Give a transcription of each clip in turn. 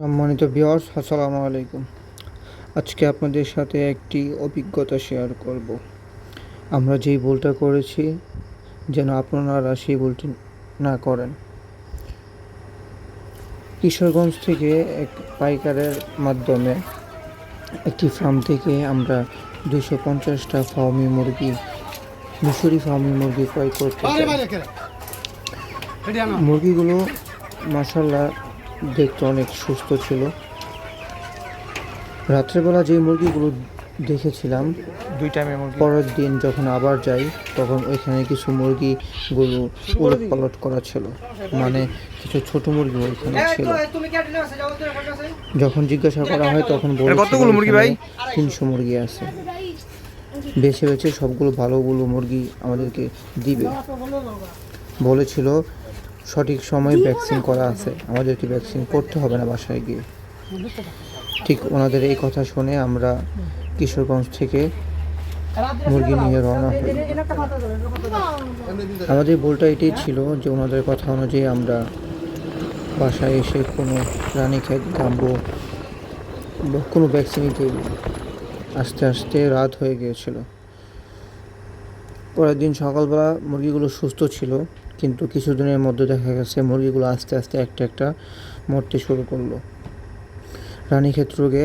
সম্মানিত ভিউয়ার্স, আসসালামু আলাইকুম। আজকে আপনাদের সাথে একটি অভিজ্ঞতা শেয়ার করব। আমরা যেই ভুলটা করেছি যেন আপনারা সেই ভুলটি না করেন। কিশোরগঞ্জ থেকে এক পাইকারের মাধ্যমে একটি ফার্ম থেকে আমরা 250টা মিশরি ফার্মি মুরগি ক্রয় করতে চাই। মুরগিগুলো মাশাআল্লাহ দেখতে অনেক সুস্থ ছিল। রাত্রেবেলা যে মুরগিগুলো দেখেছিলাম পরের দিন যখন আবার যাই তখন ওইখানে কিছু মুরগিগুলো উলটপালট করা ছিল, মানে কিছু ছোট মুরগি ওইখানে ছিল। যখন জিজ্ঞাসা করা হয় তখন কতগুলো মুরগি ভাই 300 মুরগি আছে। বেছে বেছে সবগুলো ভালোগুলো মুরগি আমাদেরকে দিবে বলেছিল। সঠিক সময় ভ্যাকসিন করা আছে, আমাদেরকে ভ্যাকসিন করতে হবে না বাসায় গিয়ে। ঠিক ওনাদের এই কথা শুনে আমরা কিশোরগঞ্জ থেকে মুরগি নিয়ে রওনা হই। আমাদের ভুলটা এটাই ছিল যে ওনাদের কথা অনুযায়ী আমরা বাসায় এসে কোনো রানীক্ষেত গাম্বো কোনো ভ্যাকসিনই দিইনি। আস্তে আস্তে রাত হয়ে গিয়েছিল। পরের দিন সকালবেলা মুরগিগুলো সুস্থ ছিল, কিন্তু কিছুদিনের মধ্যে দেখা গেছে মুরগিগুলো আস্তে আস্তে একটা একটা মরতে শুরু করলো। রানীক্ষেত রোগে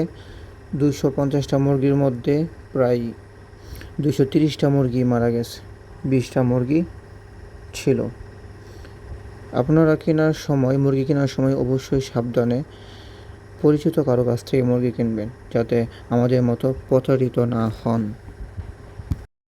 250টা মুরগির মধ্যে প্রায় 230টা মুরগি মারা গেছে, 20টা মুরগি ছিল। আপনারা মুরগি কেনার সময় অবশ্যই সাবধানে পরিচিত কারো কাছ থেকে মুরগি কিনবেন, যাতে আমাদের মতো প্রতারিত না হন।